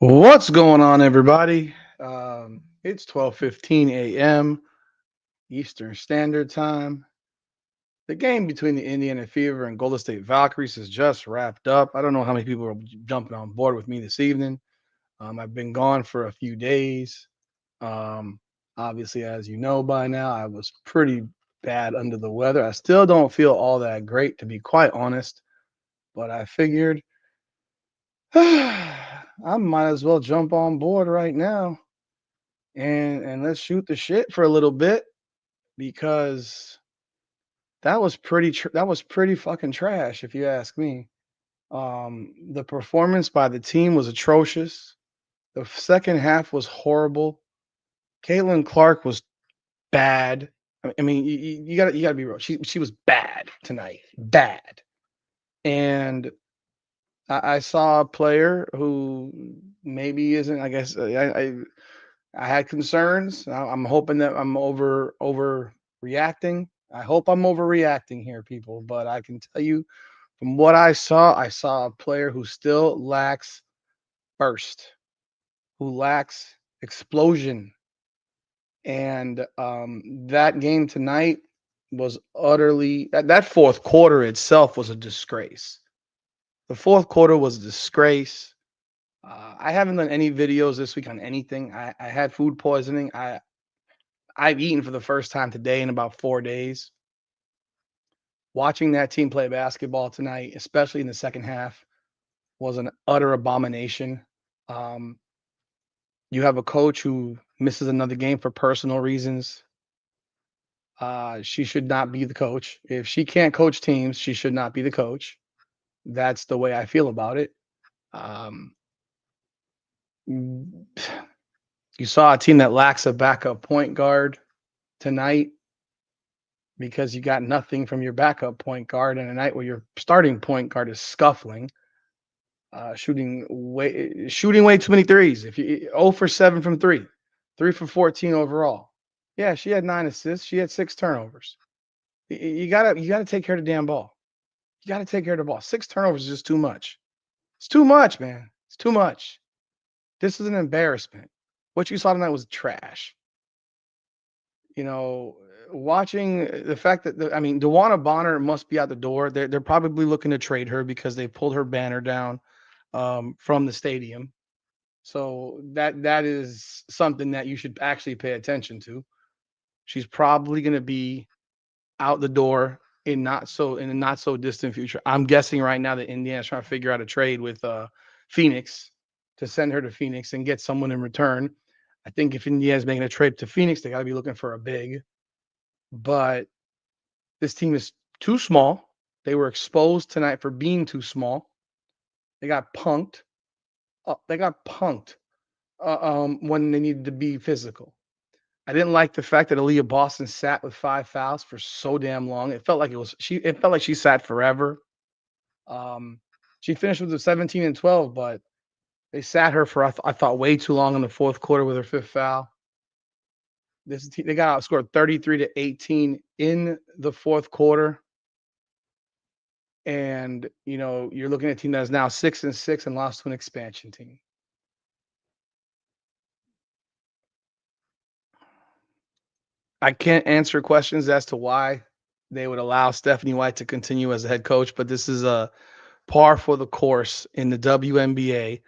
What's going on, everybody? It's 12:15 a.m. Eastern Standard Time. The game between the Indiana Fever and Golden State Valkyries has just wrapped up. I don't know how many people are jumping on board with me this evening. I've been gone for a few days. Um, Obviously, as you know by now, I was pretty bad under the weather. I still don't feel all that great, to be quite honest, but I figured I might as well jump on board right now and let's shoot the shit for a little bit because that was pretty fucking trash if you ask me. The performance by the team was atrocious. The second half was horrible. Caitlin Clark was bad. I mean, you gotta be real. She was bad tonight, bad. And I saw a player who maybe isn't. I guess I had concerns. I'm hoping that I'm overreacting. I hope I'm overreacting here, people. But I can tell you from what I saw a player who still lacks burst, who lacks explosion. And that game tonight was utterly, that fourth quarter itself was a disgrace. The fourth quarter was a disgrace. I haven't done any videos this week on anything. I had food poisoning. I've eaten for the first time today in about 4 days. Watching that team play basketball tonight, especially in the second half, was an utter abomination. Um, you have a coach who misses another game for personal reasons. She should not be the coach. If she can't coach teams, she should not be the coach. That's the way I feel about it. Um, you saw a team that lacks a backup point guard tonight because you got nothing from your backup point guard in a night where your starting point guard is scuffling, shooting way too many threes. If you 0 for 7 from three, 3 for 14 overall. Yeah, she had 9 assists. She had 6 turnovers. You gotta take care of the damn ball. You gotta take care of the ball. 6 turnovers is just too much. It's too much, man. It's too much. This is an embarrassment. What you saw tonight was trash. You know, watching the fact that I mean, DeWanna Bonner must be out the door. They're probably looking to trade her because they pulled her banner down from the stadium. So that is something that you should actually pay attention to. She's probably going to be out the door in a not so distant future. I'm guessing right now that Indiana's trying to figure out a trade with Phoenix to send her to Phoenix and get someone in return. I think if Indiana's making a trade to Phoenix, they got to be looking for a big. But this team is too small. They were exposed tonight for being too small. They got punked. They got punked when they needed to be physical. I didn't like the fact that Aaliyah Boston sat with 5 fouls for so damn long. It felt like it was she. It felt like she sat forever. Um, she finished with the 17 and 12, but they sat her for I thought way too long in the fourth quarter with her fifth foul. They got outscored 33-18 in the fourth quarter, and you're looking at a team that is now 6-6 and lost to an expansion team. I can't answer questions as to why they would allow Stephanie White to continue as a head coach, but this is a par for the course in the WNBA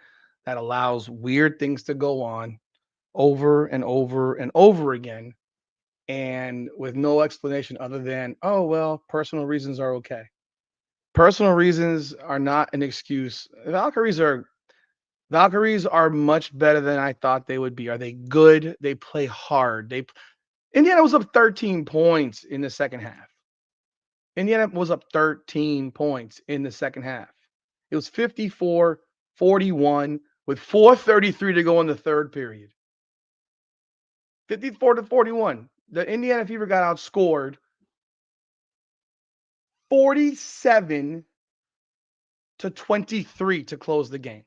that allows weird things to go on over and over and over again and with no explanation other than, oh, well, personal reasons are okay. Personal reasons are not an excuse. Valkyries are much better than I thought they would be. Are they good? They play hard. Indiana was up 13 points in the second half. Indiana was up 13 points in the second half. It was 54-41 with 4:33 to go in the third period. 54-41. The Indiana Fever got outscored 47-23 to close the game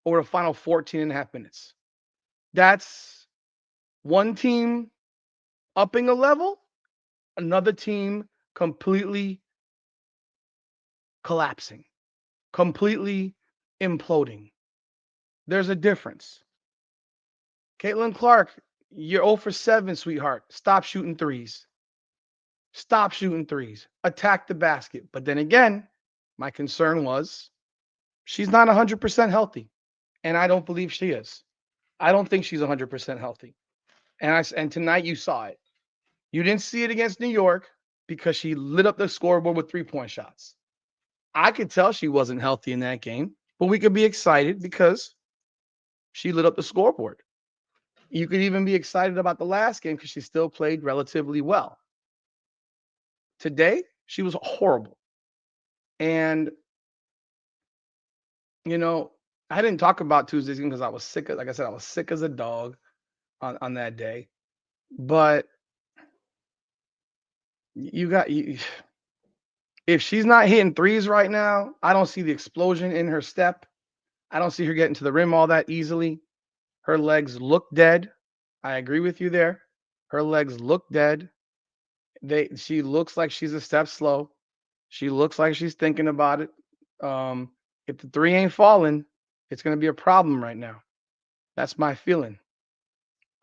over the final 14 and a half minutes. That's one team upping a level, another team completely collapsing, completely imploding. There's a difference. Caitlin Clark, you're 0 for 7, sweetheart. Stop shooting threes. Stop shooting threes. Attack the basket. But then again, my concern was she's not 100% healthy. And I don't believe she is. I don't think she's 100% healthy. And tonight you saw it. You didn't see it against New York because she lit up the scoreboard with 3-point shots. I could tell she wasn't healthy in that game, but we could be excited because she lit up the scoreboard. You could even be excited about the last game because she still played relatively well. Today, she was horrible. And, you know, I didn't talk about Tuesday's game because I was sick. Like I said, I was sick as a dog on that day. But if she's not hitting threes right now, I don't see the explosion in her step. I don't see her getting to the rim all that easily. Her legs look dead. I agree with you there. Her legs look dead. She looks like she's a step slow. She looks like she's thinking about it. If the three ain't falling, it's going to be a problem right now. That's my feeling.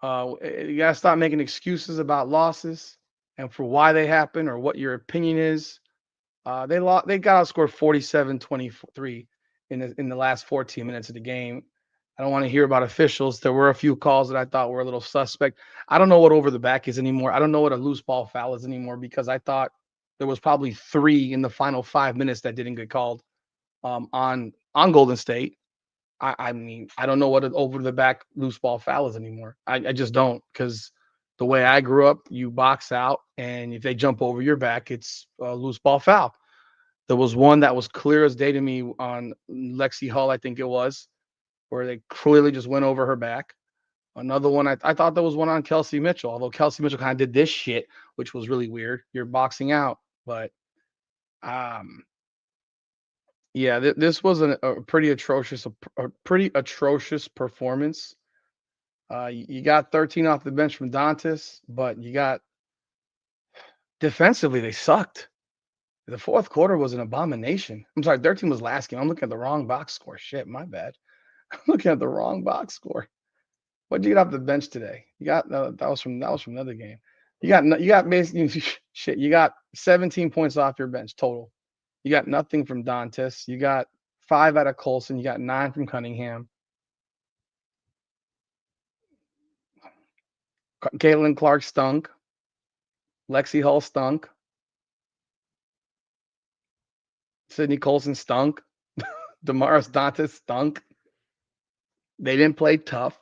You got to stop making excuses about losses and for why they happen or what your opinion is. They got outscored 47-23 in the last 14 minutes of the game. I don't want to hear about officials. There were a few calls that I thought were a little suspect. I don't know what over the back is anymore. I don't know what a loose ball foul is anymore because I thought there was probably 3 in the final 5 minutes that didn't get called on Golden State. I mean, I don't know what an over the back loose ball foul is anymore. I just don't, because the way I grew up, you box out, and if they jump over your back, it's a loose ball foul. There was one that was clear as day to me on Lexi Hull, I think it was, where they clearly just went over her back. Another one, I thought there was one on Kelsey Mitchell, although Kelsey Mitchell kind of did this shit, which was really weird. You're boxing out, but yeah, this was a pretty atrocious performance. You got 13 off the bench from Dantas, but you got defensively they sucked. The fourth quarter was an abomination. I'm sorry, 13 was last game. I'm looking at the wrong box score. Shit, my bad. I'm looking at the wrong box score. What did you get off the bench today? You got that was from another game. You got basically shit. You got 17 points off your bench total. You got nothing from Dantas. You got 5 out of Colson. You got 9 from Cunningham. Caitlin Clark stunk. Lexi Hull stunk. Sydney Colson stunk. Damaris Dantas stunk. They didn't play tough.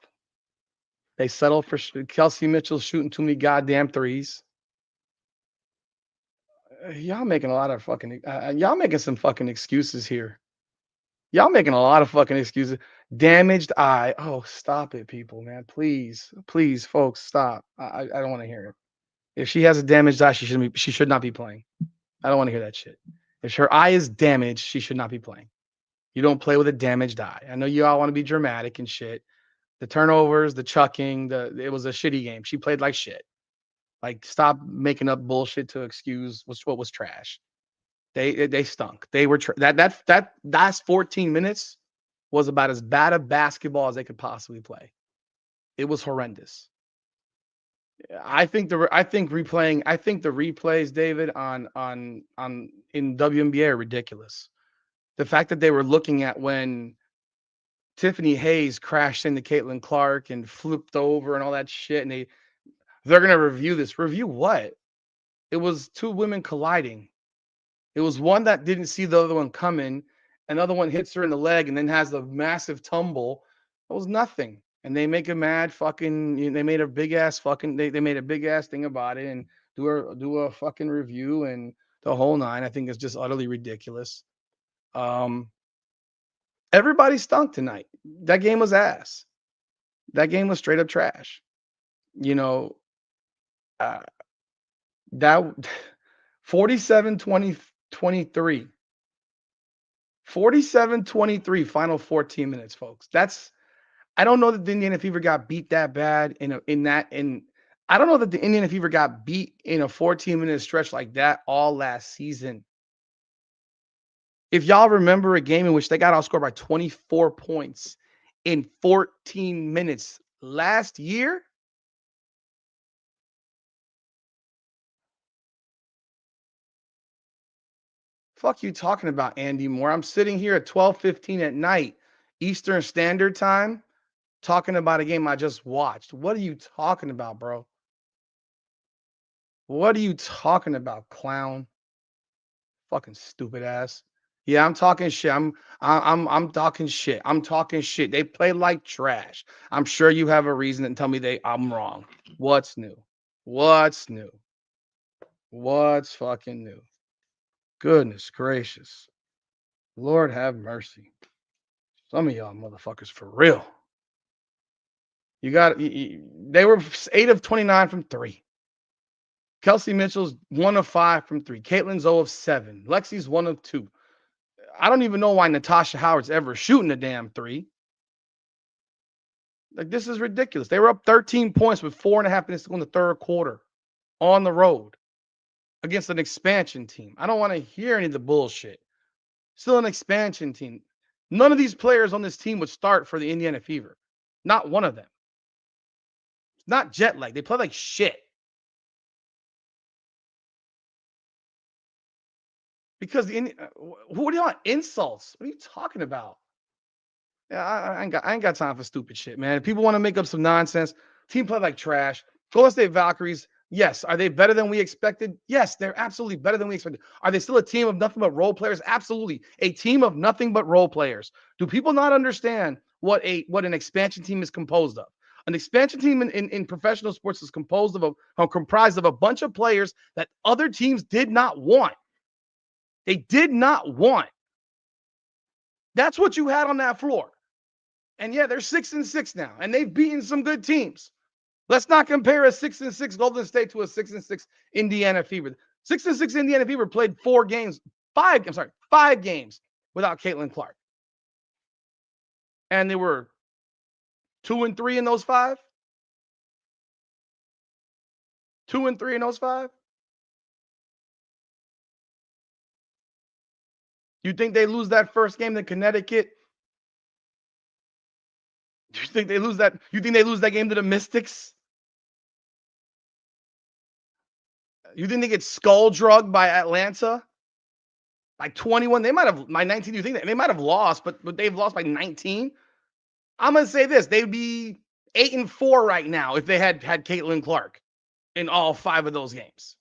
They settled for Kelsey Mitchell shooting too many goddamn threes. Y'all making a lot of fucking y'all making some fucking excuses here. Y'all making a lot of fucking excuses. Damaged eye. Oh, stop it, people, man. Please, please, folks, stop. I don't want to hear it. If she has a damaged eye, she should not be playing. I don't want to hear that shit. If her eye is damaged, she should not be playing. You don't play with a damaged eye. I know you all want to be dramatic and shit. The turnovers, the chucking, it was a shitty game. She played like shit. Like, stop making up bullshit to excuse what was trash. They stunk. They were that last 14 minutes was about as bad a basketball as they could possibly play. It was horrendous. I think the replays, David, on in WNBA are ridiculous. The fact that they were looking at when Tiffany Hayes crashed into Caitlin Clark and flipped over and all that shit, and they're gonna review this. Review what? It was 2 women colliding. It was one that didn't see the other one coming. Another one hits her in the leg and then has a massive tumble. It was nothing. And they make a mad fucking. They made a big ass fucking. They made a big ass thing about it and do a fucking review and the whole nine. I think it's just utterly ridiculous. Everybody stunk tonight. That game was ass. That game was straight up trash. You know, that 47-23. 47-23 final 14 minutes, folks. I don't know that the Indiana Fever got beat that bad I don't know that the Indiana Fever got beat in a 14-minute stretch like that all last season. If y'all remember a game in which they got outscored by 24 points in 14 minutes last year. Fuck you talking about, Andy Moore. I'm sitting here at 12:15 at night, Eastern Standard Time, talking about a game I just watched. What are you talking about, bro? What are you talking about, clown? Fucking stupid ass. Yeah, I'm talking shit. I'm talking shit. I'm talking shit. They play like trash. I'm sure you have a reason to tell me I'm wrong. What's new? What's new? What's fucking new? Goodness gracious. Lord have mercy. Some of y'all motherfuckers for real. You got they were 8 of 29 from 3. Kelsey Mitchell's 1 of 5 from 3. Caitlin's 0 of 7. Lexi's 1 of 2. I don't even know why Natasha Howard's ever shooting a damn 3. Like, this is ridiculous. They were up 13 points with 4.5 minutes to go in the third quarter on the road against an expansion team. I don't want to hear any of the bullshit. Still an expansion team. None of these players on this team would start for the Indiana Fever. Not one of them. It's not jet lag. They play like shit. Because who do you want? Insults. What are you talking about? Yeah, I ain't got time for stupid shit, man. If people want to make up some nonsense, team play like trash. Golden State Valkyries, yes. Are they better than we expected? Yes, they're absolutely better than we expected. Are they still a team of nothing but role players? Absolutely. A team of nothing but role players. Do people not understand what an expansion team is composed of? An expansion team in professional sports is composed of comprised of a bunch of players that other teams did not want. They did not want. That's what you had on that floor. And yeah, they're 6-6 now, and they've beaten some good teams. Let's not compare a 6-6 Golden State to a 6-6 Indiana Fever. 6-6 Indiana Fever played 5 games without Caitlin Clark. And they were 2-3 in those 5. 2-3 in those 5. You think they lose that first game to Connecticut? You think they lose that? You think they lose that game to the Mystics? You think they get skull drugged by Atlanta? By 21? They might have by 19. You think they might have lost, but they've lost by 19? I'm gonna say this: they'd be 8-4 right now if they had Caitlin Clark in all 5 of those games.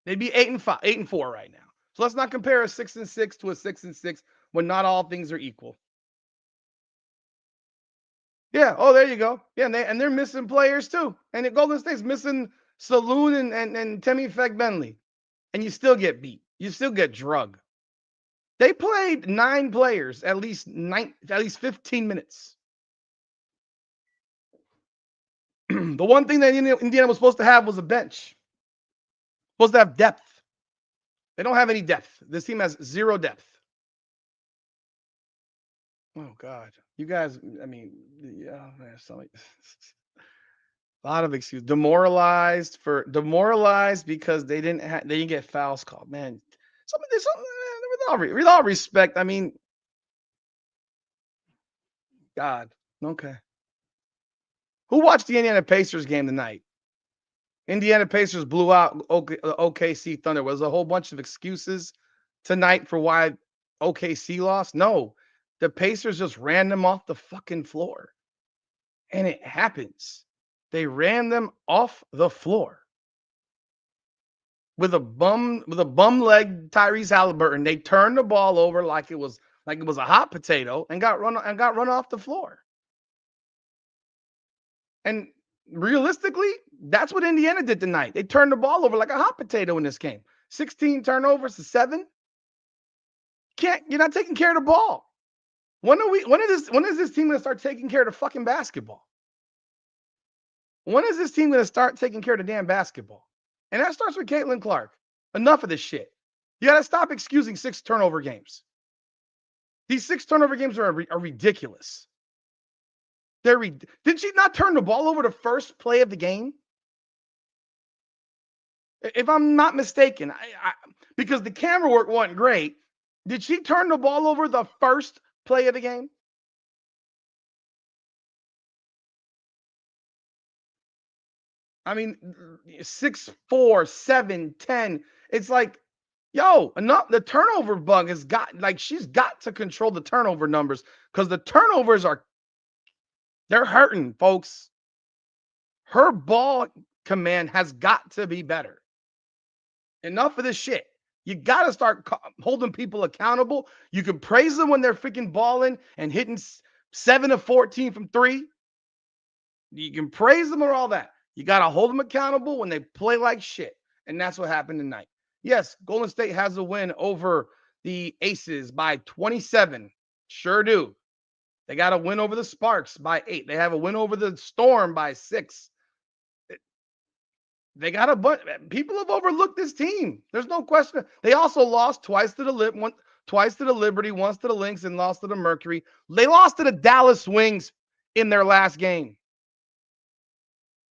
They'd be 8-5, 8-4 right now. So let's not compare a 6-6 to a 6-6 when not all things are equal. Yeah. Oh, there you go. Yeah, and they're missing players too. And the Golden State's missing Saloon and Temi Fegbenley. And you still get beat. You still get drugged. They played 9 players at least 15 minutes. The one thing that Indiana was supposed to have was a bench. Supposed to have depth. They don't have any depth. This team has 0 depth. Oh God, you guys. I mean, yeah, man, a lot of excuses. Demoralized because they didn't get fouls called. Man, with all respect, I mean, God, okay. Who watched the Indiana Pacers game tonight? Indiana Pacers blew out OKC Thunder. Was a whole bunch of excuses tonight for why OKC lost? No, the Pacers just ran them off the fucking floor. And it happens. They ran them off the floor. With a bum leg Tyrese Halliburton, they turned the ball over like it was a hot potato and got run off the floor. And realistically, that's what Indiana did tonight. They turned the ball over like a hot potato in this game. 16 turnovers to 7. You're not taking care of the ball. When is this team going to start taking care of the fucking basketball? When is this team going to start taking care of the damn basketball? And that starts with Caitlin Clark. Enough of this shit. You got to stop excusing 6 turnover games. These 6 turnover games are ridiculous. Did she not turn the ball over the first play of the game? If I'm not mistaken, because the camera work wasn't great, did she turn the ball over the first play of the game? I mean, 6'4", 7, 10. It's like, yo, enough. The turnover bug has got, like, she's got to control the turnover numbers because the turnovers they're hurting, folks. Her ball command has got to be better. Enough of this shit. You got to start holding people accountable. You can praise them when they're freaking balling and hitting 7 of 14 from three. You can praise them or all that. You got to hold them accountable when they play like shit. And that's what happened tonight. Yes, Golden State has a win over the Aces by 27. Sure do. They got a win over the Sparks by 8. They have a win over the Storm by 6. They got a bunch. People have overlooked this team. There's no question. They also lost twice to the Liberty, once to the Lynx, and lost to the Mercury. They lost to the Dallas Wings in their last game.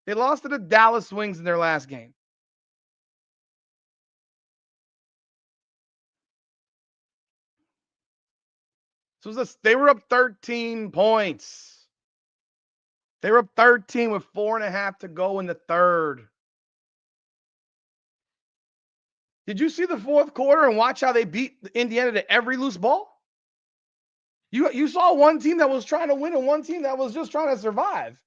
They lost to the Dallas Wings in their last game. So they were up 13 points. They were up 13 with 4.5 to go in the third. Did you see the fourth quarter and watch how they beat Indiana to every loose ball? You saw one team that was trying to win and one team that was just trying to survive.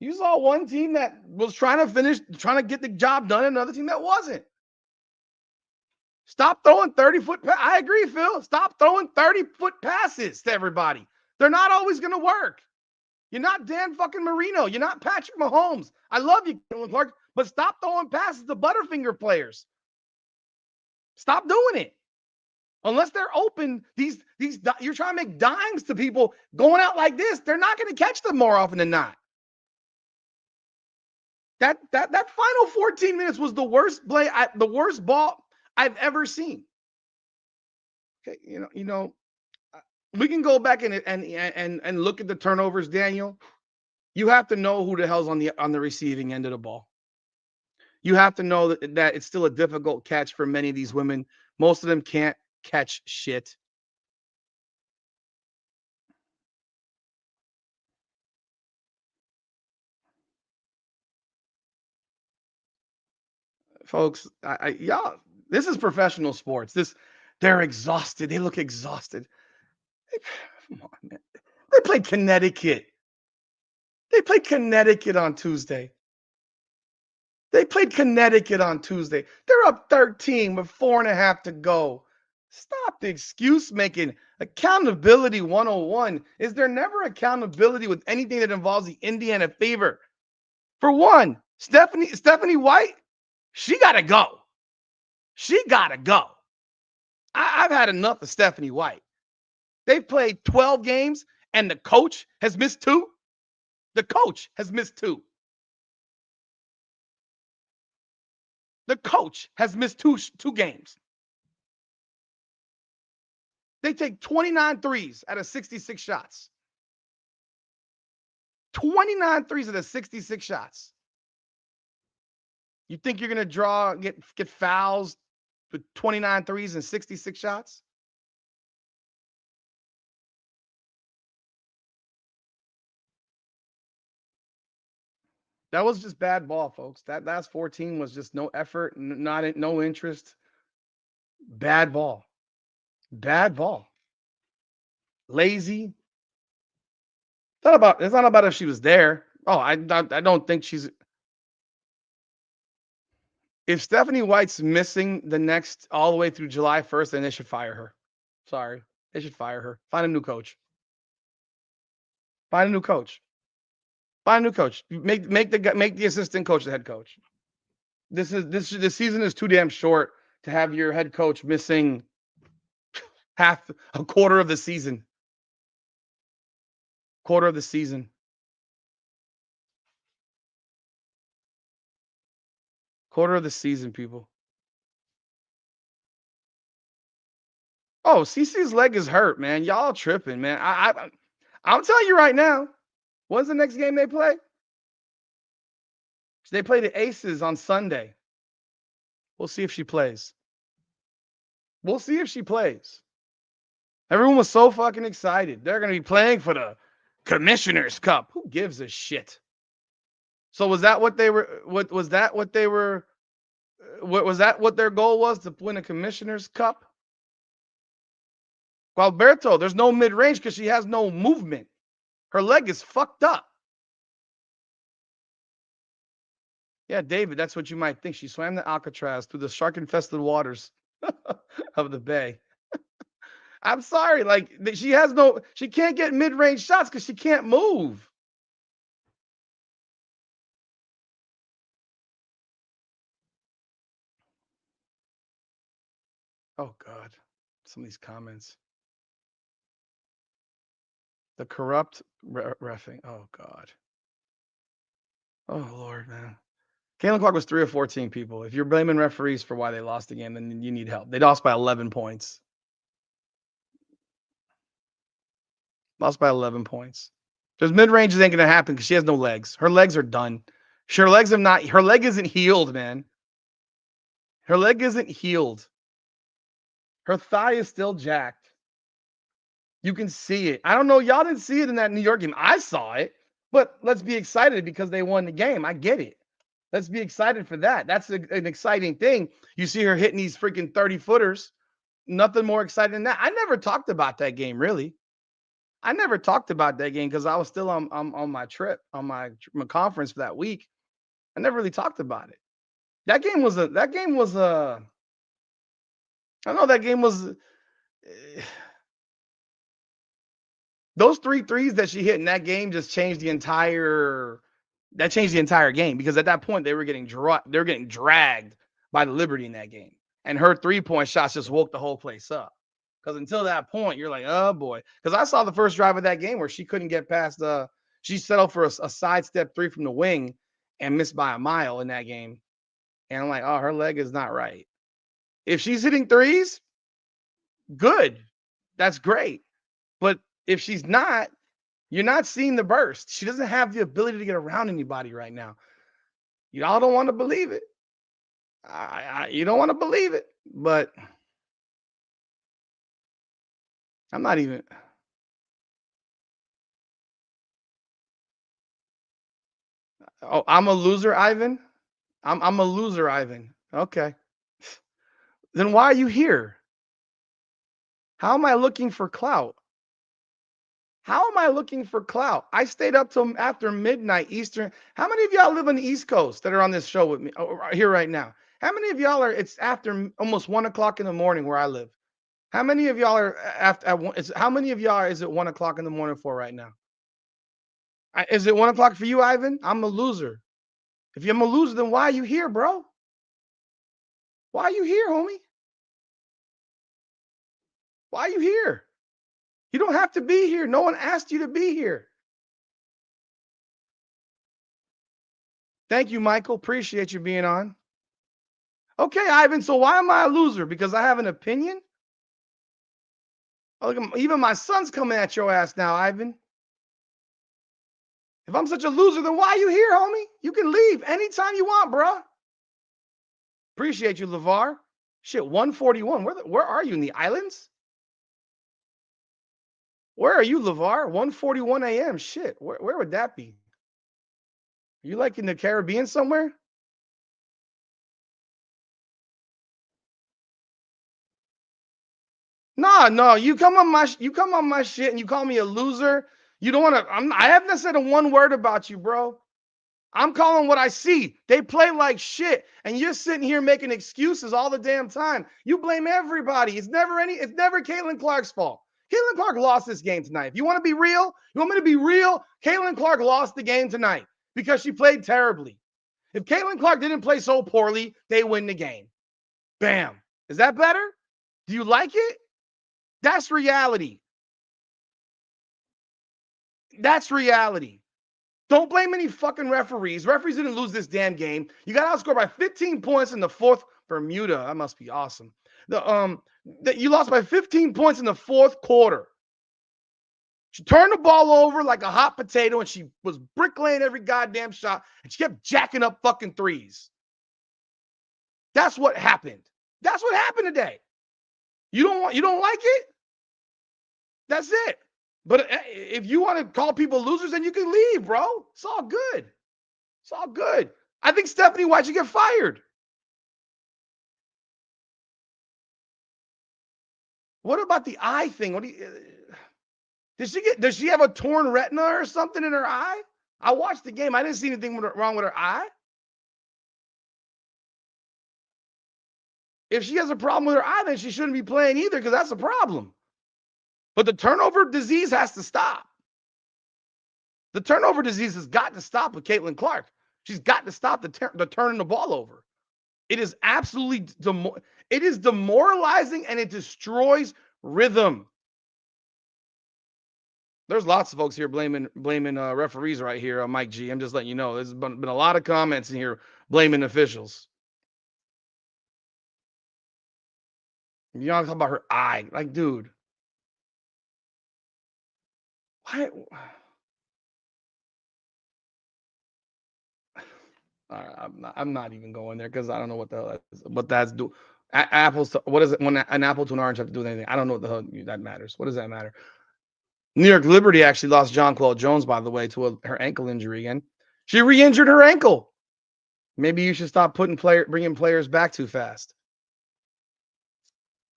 You saw one team that was trying to finish, trying to get the job done, and another team that wasn't. Stop throwing 30-foot. I agree, Phil. Stop throwing 30-foot passes to everybody. They're not always going to work. You're not Dan fucking Marino. You're not Patrick Mahomes. I love you, Clark, but stop throwing passes to Butterfinger players. Stop doing it. Unless they're open, these you're trying to make dimes to people going out like this. They're not going to catch them more often than not. That final 14 minutes was the worst play, the worst ball I've ever seen. Okay, we can go back and look at the turnovers, Daniel. You have to know who the hell's on the receiving end of the ball. You have to know that it's still a difficult catch for many of these women. Most of them can't catch shit. Folks, y'all, this is professional sports. They're exhausted. They look exhausted. Come on, man. They played Connecticut. They played Connecticut on Tuesday. They're up 13 with 4.5 to go. Stop the excuse making. Accountability 101. Is there never accountability with anything that involves the Indiana Fever? For one, Stephanie White, she got to go. I've had enough of Stephanie White. They've played 12 games and the coach has missed 2. The coach has missed 2. The coach has missed two games. They take 29 threes out of 66 shots. 29 threes out of 66 shots. You think you're going to get fouls with 29 threes and 66 shots? That was just bad ball, folks. That last 14 was just no effort, no interest. Bad ball. Lazy. It's not about if she was there. Oh, I don't think she's. If Stephanie White's missing the next all the way through July 1st, then they should fire her. Sorry, they should fire her. Find a new coach. Make the assistant coach the head coach. This season is too damn short to have your head coach missing a quarter of the season. Quarter of the season, people. Oh, CC's leg is hurt, man. Y'all tripping, man. I'm telling you right now. When's the next game they play? They play the Aces on Sunday. We'll see if she plays. Everyone was so fucking excited. They're going to be playing for the Commissioner's Cup. Who gives a shit? So was that what they were? What was that? What they were? What was that? What their goal was to win a Commissioner's Cup? Gualberto, there's no mid range because she has no movement. Her leg is fucked up. Yeah, David, that's what you might think. She swam the Alcatraz through the shark-infested waters of the bay. I'm sorry, like she can't get mid-range shots because she can't move. Oh God, some of these comments. The corrupt reffing. Oh God. Oh Lord, man. Caitlin Clark was 3 of 14 people. If you're blaming referees for why they lost the game, then you need help. They lost by 11 points. Lost by 11 points. Those mid ranges ain't gonna happen because she has no legs. Her legs are done. Her legs have not. Her leg isn't healed, man. Her leg isn't healed. Her thigh is still jacked. You can see it. I don't know. Y'all didn't see it in that New York game. I saw it, but let's be excited because they won the game. I get it. Let's be excited for that. That's an exciting thing. You see her hitting these freaking 30-footers. Nothing more exciting than that. I never talked about that game, really. I never talked about that game because I was still on my trip, on my conference for that week. I never really talked about it. That game was I know that game was those 3 threes that she hit in that game just changed the entire game because at that point they were getting dragged by the Liberty in that game. And her 3-point shots just woke the whole place up. Because until that point, you're like, oh boy. Because I saw the first drive of that game where she couldn't get past she settled for a sidestep 3 from the wing and missed by a mile in that game. And I'm like, oh, her leg is not right. If she's hitting threes, good. That's great. But if she's not, you're not seeing the burst. She doesn't have the ability to get around anybody right now. Y'all don't want to believe it. You don't want to believe it, but I'm not even. Oh, I'm a loser, Ivan. I'm a loser, Ivan. Okay. Then why are you here? How am I looking for clout? How am I looking for clout? I stayed up till after midnight Eastern. How many of y'all live on the East Coast that are on this show with me here right now? How many of y'all are? It's after almost 1:00 in the morning where I live. How many of y'all are how many of y'all is it 1:00 in the morning for right now? Is it 1:00 for you, Ivan? I'm a loser. If I'm a loser, then why are you here, bro? Why are you here, homie? Why are you here? You don't have to be here. No one asked you to be here. Thank you, Michael. Appreciate you being on. Okay, Ivan. So why am I a loser? Because I have an opinion? Oh, look, even my son's coming at your ass now, Ivan. If I'm such a loser, then why are you here, homie? You can leave anytime you want, bro. Appreciate you, LeVar. Shit, 141. Where are you in the islands? Where are you, LeVar? 1:41 a.m. Shit, where would that be? Are you like in the Caribbean somewhere? No. You come on my shit and you call me a loser. You don't want to. I haven't said a one word about you, bro. I'm calling what I see. They play like shit, and you're sitting here making excuses all the damn time. You blame everybody. It's never Caitlin Clark's fault. Caitlin Clark lost this game tonight. If you want to be real, you want me to be real, Caitlin Clark lost the game tonight because she played terribly. If Caitlin Clark didn't play so poorly, they win the game. Bam. Is that better? Do you like it? That's reality. That's reality. Don't blame any fucking referees. Referees didn't lose this damn game. You got outscored by 15 points in the fourth. Bermuda, that must be awesome. You lost by 15 points in the fourth quarter. She turned the ball over like a hot potato, and she was bricklaying every goddamn shot, and she kept jacking up fucking threes. That's what happened. That's what happened today. You don't like it? That's it. But if you want to call people losers, then you can leave, bro. It's all good. It's all good. I think Stephanie White should get fired. What about the eye thing? What do you? Does she have a torn retina or something in her eye? I watched the game. I didn't see anything wrong with her eye. If she has a problem with her eye, then she shouldn't be playing either because that's a problem. But the turnover disease has to stop. The turnover disease has got to stop with Caitlin Clark. She's got to stop the turning the ball over. It is absolutely it is demoralizing and it destroys rhythm. There's lots of folks here blaming referees right here on Mike G. I'm just letting you know. There's been a lot of comments in here blaming officials. You know, I'm talking about her eye. Like, dude. Why? I'm not even going there because I don't know what the hell that's do. Apples to, what is it when an apple to an orange have to do with anything? I don't know what the hell that matters. What does that matter? New York Liberty actually lost Jonquel Jones, by the way, to her ankle injury again. She re-injured her ankle. Maybe you should stop bringing players back too fast.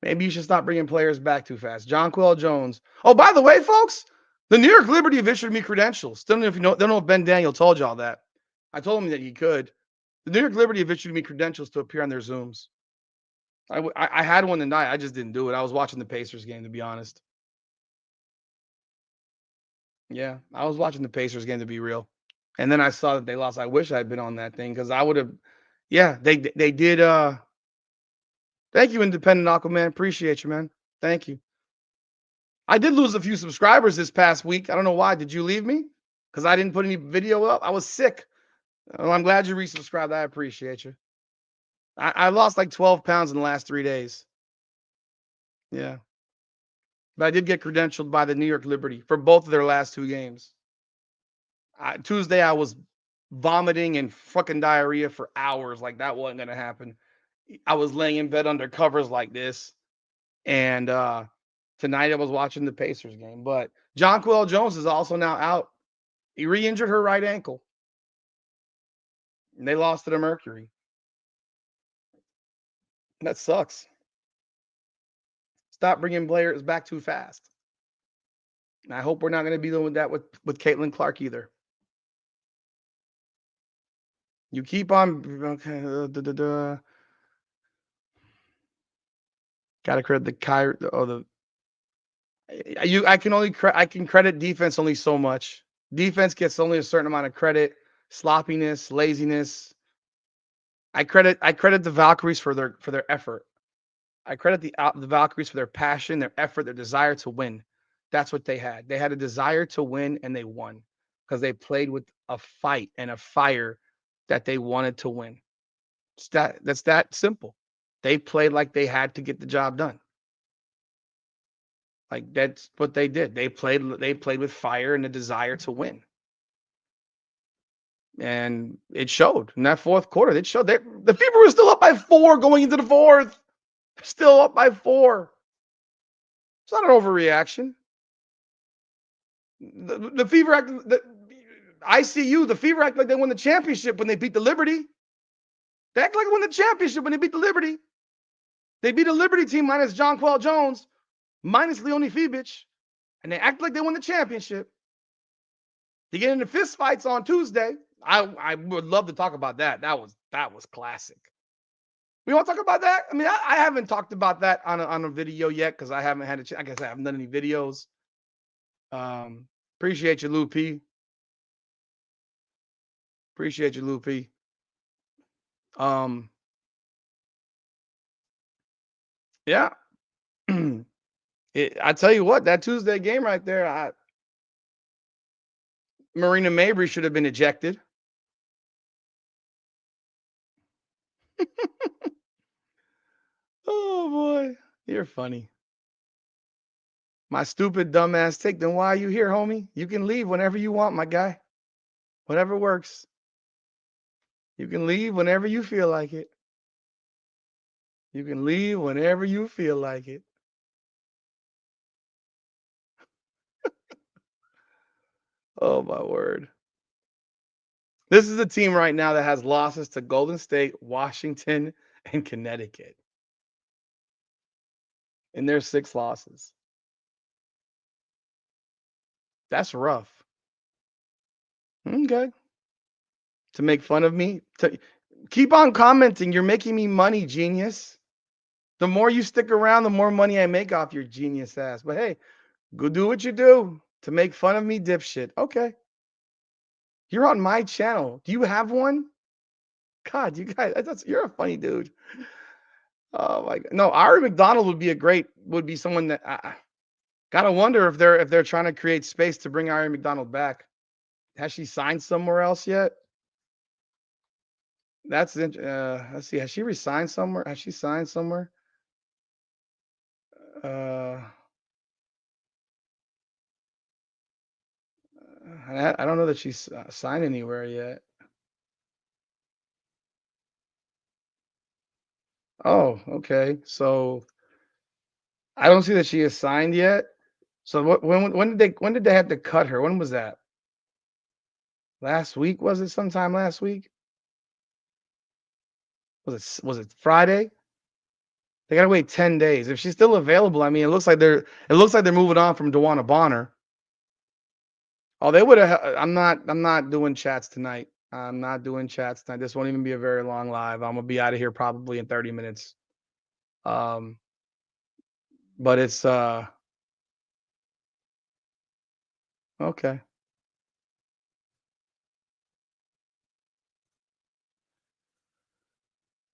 Maybe you should stop bringing players back too fast. Jonquel Jones. Oh, by the way, folks, the New York Liberty have issued me credentials. Don't know if you know. Don't know if Ben Daniel told y'all that. I told him that he could. The New York Liberty have issued me credentials to appear on their Zooms. I had one tonight. I just didn't do it. I was watching the Pacers game, to be honest. Yeah, I was watching the Pacers game, to be real. And then I saw that they lost. I wish I had been on that thing because I would have. Yeah, they did. Thank you, Independent Aquaman. Appreciate you, man. Thank you. I did lose a few subscribers this past week. I don't know why. Did you leave me? Because I didn't put any video up. I was sick. Well, I'm glad you resubscribed. I appreciate you. I lost like 12 pounds in the last 3 days. Yeah. But I did get credentialed by the New York Liberty for both of their last 2 games. Tuesday, I was vomiting and fucking diarrhea for hours. Like that wasn't going to happen. I was laying in bed under covers like this. And tonight I was watching the Pacers game. But Jonquel Jones is also now out. He re-injured her right ankle. And they lost to the Mercury. That sucks. Stop bringing players back too fast. And I hope we're not going to be doing that with Caitlin Clark either. You keep on. Okay. Got to credit the Kyrie. I can credit defense only so much. Defense gets only a certain amount of credit. Sloppiness, laziness. I credit the Valkyries for their effort. I credit the Valkyries for their passion, their effort, their desire to win. That's what they had. They had a desire to win, and they won because they played with a fight and a fire that they wanted to win. That's that simple. They played like they had to get the job done. Like that's what they did. They played with fire and a desire to win. And it showed in that fourth quarter. It showed the Fever was still up by 4 going into the fourth. Still up by 4. It's not an overreaction. The Fever act. ICU. The Fever act like they won the championship when they beat the Liberty. They act like they won the championship when they beat the Liberty. They beat a Liberty team minus Jonquel Jones, minus Leonie Fibic, and they act like they won the championship. They get into fist fights on Tuesday. I would love to talk about that. That was classic. We want to talk about that? I mean, I haven't talked about that on a video yet because I haven't had a chance. I guess I haven't done any videos. Appreciate you, Lou P. Appreciate you, Lou P. Yeah. I tell you what, that Tuesday game right there, Marina Mabry should have been ejected. Oh boy, you're funny. My stupid dumbass take. Then why are you here, homie? You can leave whenever you want, my guy. Whatever works. You can leave whenever you feel like it. You can leave whenever you feel like it. Oh my word. This is a team right now that has losses to Golden State, Washington, and Connecticut. And there's 6 losses. That's rough. Okay. To make fun of me? To keep on commenting. You're making me money, genius. The more you stick around, the more money I make off your genius ass. But hey, go do what you do to make fun of me, dipshit. Okay. You're on my channel. Do you have one? God, you guys, you're a funny dude. Oh my god. No, Ari McDonald would be someone that I gotta wonder if they're trying to create space to bring Ari McDonald back. Has she signed somewhere else yet? Let's see. Has she resigned somewhere? Has she signed somewhere? Uh, I don't know that she's signed anywhere yet. Oh, okay. So I don't see that she is signed yet. So when did they have to cut her? When was that? Last week? Was it sometime last week? Was it Friday? They gotta wait 10 days. If she's still available, I mean, it looks like they're moving on from Dewana Bonner. Oh, they would have. I'm not doing chats tonight. I'm not doing chats tonight. This won't even be a very long live. I'm gonna be out of here probably in 30 minutes. Um, but it's okay.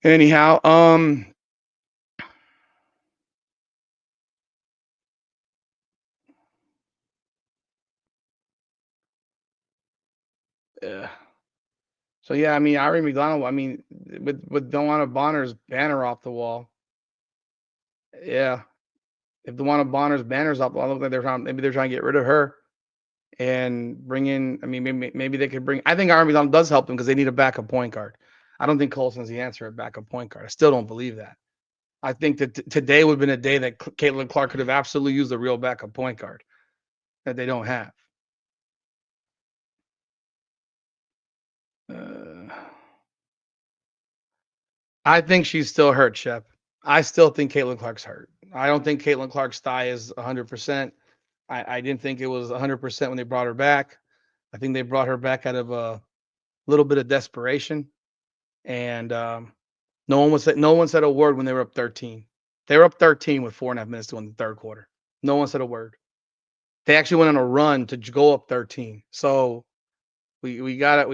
Anyhow, yeah. So yeah, I mean, Ari McDonald. I mean, with Dewana Bonner's banner off the wall. Yeah, if Dewana Bonner's banner's off the wall, look like maybe they're trying to get rid of her and bring in. I mean, maybe they could bring. I think Ari McDonald does help them because they need a backup point guard. I don't think Colson's the answer at backup point guard. I still don't believe that. I think that today would have been a day that Caitlin Clark could have absolutely used a real backup point guard that they don't have. Uh, I think she's still hurt, Shep. I still think Caitlin Clark's hurt. I don't think Caitlin Clark's thigh is 100%. I didn't think it was 100% when they brought her back. I think they brought her back out of a little bit of desperation, and no one said a word when they were up 13. They were up 13 with 4.5 minutes to go in the third quarter. No one said a word. They actually went on a run to go up 13. So we gotta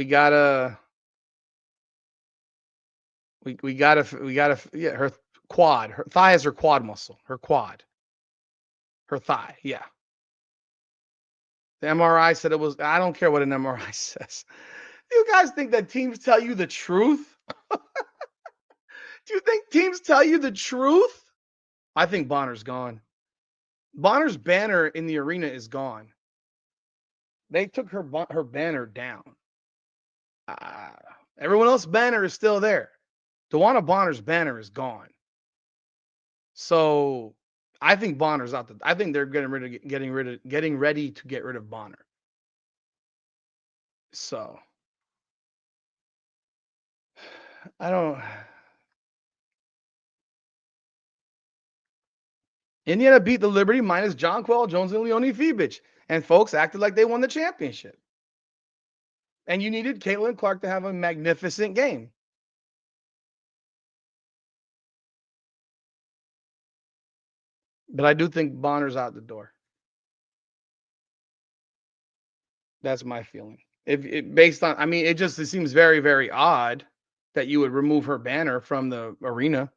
yeah, her thigh is her quad muscle, her thigh, yeah. The MRI said it was. I don't care what an MRI says. You guys think that teams tell you the truth? Do you think teams tell you the truth? I think Bonner's gone. Bonner's banner in the arena is gone. They took her banner down. Uh, Everyone else's banner is still there. Dewana Bonner's banner is gone. So I think Bonner's out. I think they're getting ready to get rid of Bonner. So I don't. Indiana beat the Liberty minus Jonquel Jones and Leone Fibich, and folks acted like they won the championship. And you needed Caitlin Clark to have a magnificent game. But I do think Bonner's out the door. That's my feeling. If it based on, I mean, it seems very, very odd that you would remove her banner from the arena.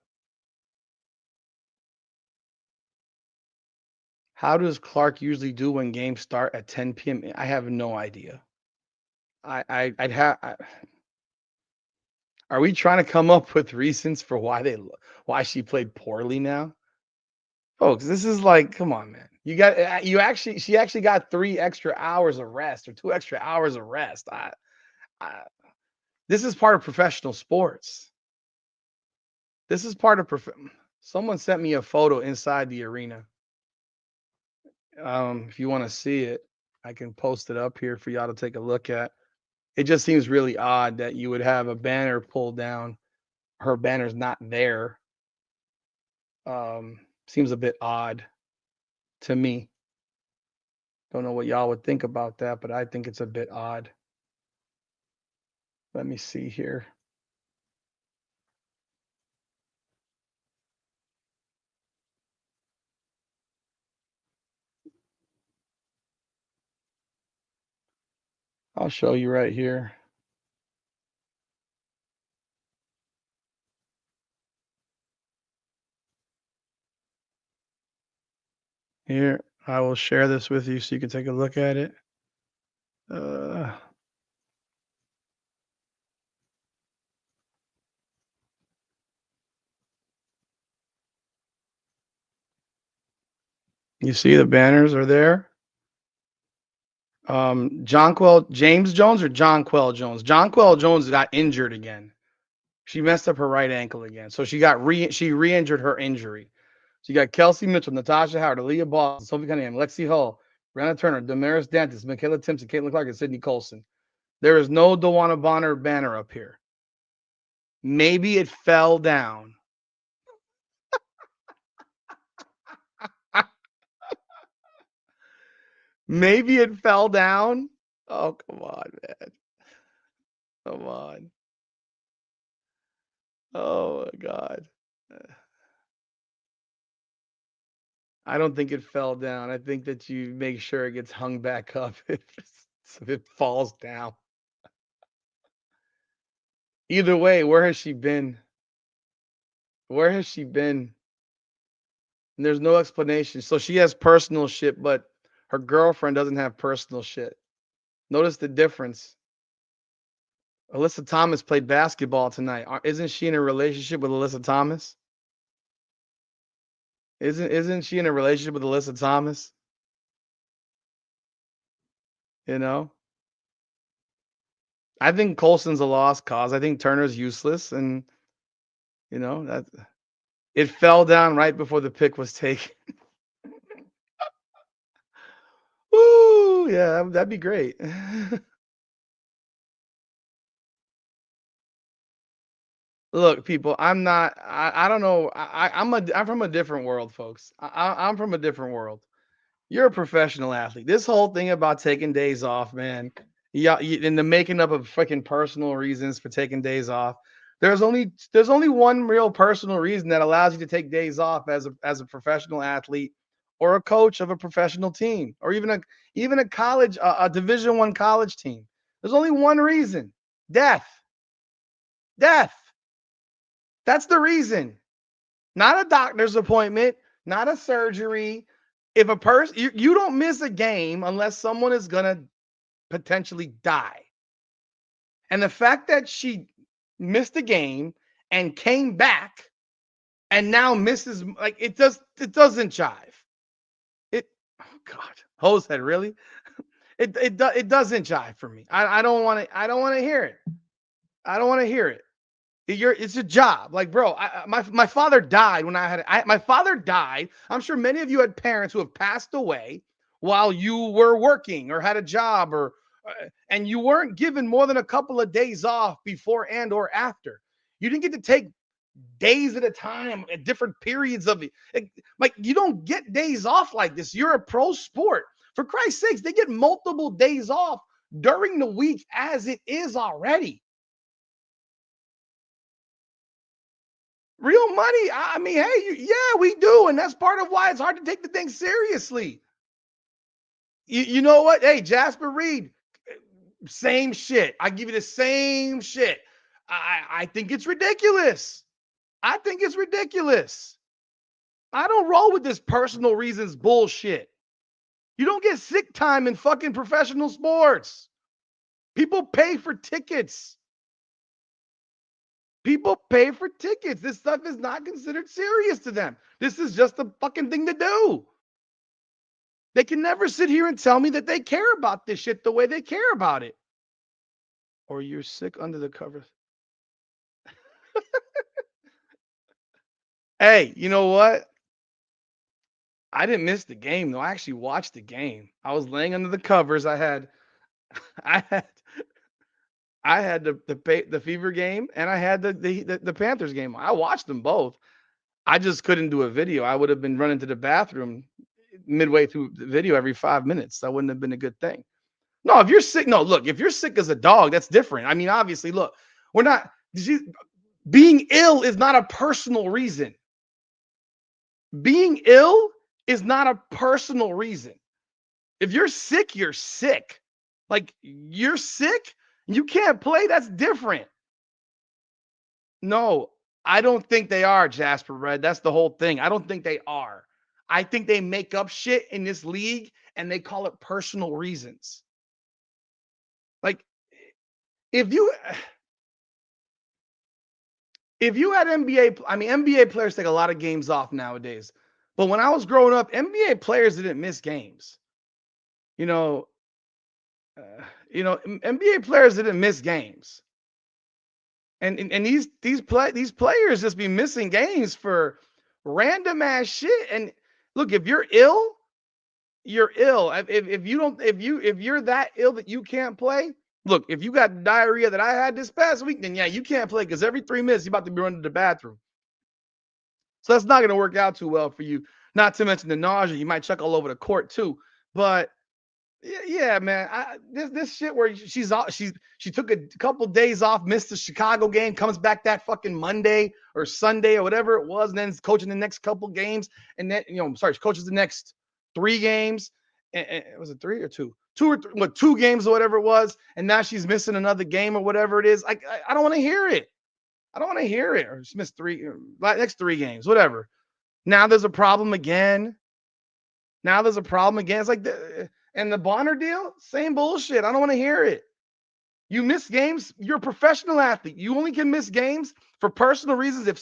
How does Clark usually do when games start at 10 p.m.? I have no idea. I'd have. Are we trying to come up with reasons for why she played poorly now? Folks, this is like, come on, man. She actually got 3 extra hours of rest or 2 extra hours of rest. I This is part of professional sports. This is part of someone sent me a photo inside the arena. If you want to see it. I can post it up here for y'all to take a look at. It just seems really odd that you would have a banner pulled down. Her banner's not there. Seems a bit odd to me. Don't know what y'all would think about that, but I think it's a bit odd. Let me see here. I'll show you right here. Here, I will share this with you so you can take a look at it. Uh, you see the banners are there. James Jones or Jonquel Jones? Jonquel Jones got injured again. She messed up her right ankle again. So she re-injured her injury. So you got Kelsey Mitchell, Natasha Howard, Aaliyah Boston, Sophie Cunningham, Lexi Hull, Brianna Turner, Damaris Dantas, Michaela Timpson, Caitlin Clark, and Sydney Colson. There is no Dewana Bonner banner up here. Maybe it fell down. Maybe it fell down. Oh, come on, man. Come on. Oh my God. I don't think it fell down. I think that you make sure it gets hung back up if it falls down. Either way, where has she been? Where has she been? And there's no explanation. So she has personal shit, but her girlfriend doesn't have personal shit. Notice the difference. Alyssa Thomas played basketball tonight. Isn't she in a relationship with Alyssa Thomas? Isn't she in a relationship with Alyssa Thomas? You know? I think Colson's a lost cause. I think Turner's useless, and that it fell down right before the pick was taken. Ooh, yeah, that'd be great. Look, people, I'm not. I don't know. I'm from a different world, folks. I'm from a different world. You're a professional athlete. This whole thing about taking days off, man. Yeah, and the making up of freaking personal reasons for taking days off. There's only one real personal reason that allows you to take days off as a professional athlete or a coach of a professional team or even a college a Division I college team. There's only one reason: death. Death. That's the reason. Not a doctor's appointment, not a surgery. If a person you don't miss a game unless someone is gonna potentially die. And the fact that she missed a game and came back and now misses like it doesn't jive. It oh God. Hose head, really? It doesn't jive for me. I don't want to hear it. I don't want to hear it. It's a job. Like, bro, my father died when my father died. I'm sure many of you had parents who have passed away while you were working or had a job and you weren't given more than a couple of days off before and or after. You didn't get to take days at a time at different periods of it. Like you don't get days off like this. You're a pro sport. For Christ's sakes, they get multiple days off during the week as it is already. Real money. I mean, hey, yeah, we do, and that's part of why it's hard to take the thing seriously. You know what? Hey, Jasper Reed, same shit. I give you the same shit. I think it's ridiculous. I think it's ridiculous. I don't roll with this personal reasons bullshit. You don't get sick time in fucking professional sports. People pay for tickets. People pay for tickets. This stuff is not considered serious to them. This is just a fucking thing to do. They can never sit here and tell me that they care about this shit the way they care about it. Or you're sick under the covers. Hey, you know what? I didn't miss the game though. I actually watched the game. I was laying under the covers. I had I had the Fever game and I had the Panthers game. I watched them both. I just couldn't do a video. I would have been running to the bathroom midway through the video every 5 minutes. That wouldn't have been a good thing. No, if you're sick, no, look, if you're sick as a dog, that's different. I mean, obviously, look, we're not being ill is not a personal reason. Being ill is not a personal reason. If you're sick, you're sick. Like you're sick, you can't play. That's different. No, I don't think they are, Jasper Red. That's the whole thing. I don't think they are. I think they make up shit in this league and they call it personal reasons. Like if you had NBA, I mean NBA players take a lot of games off nowadays. But when I was growing up, NBA players didn't miss games. You know, NBA players didn't miss games. And these players just be missing games for random ass shit. And look, if you're ill, you're ill. If you're that ill that you can't play, look, if you got diarrhea that I had this past week, then yeah, you can't play because every 3 minutes you're about to be running to the bathroom. So that's not going to work out too well for you. Not to mention the nausea, you might check all over the court too. But yeah, man. This shit where she took a couple days off, missed the Chicago game, comes back that fucking Monday or Sunday or whatever it was, and then coaching the next couple games, and then she coaches the next 3 games. And was it 3 or 2? 2 games or whatever it was, and now she's missing another game or whatever it is. I don't want to hear it. I don't want to hear it. Or she missed 3 next 3 games, whatever. Now there's a problem again. It's like and the Bonner deal, same bullshit. I don't want to hear it. You miss games. You're a professional athlete. You only can miss games for personal reasons if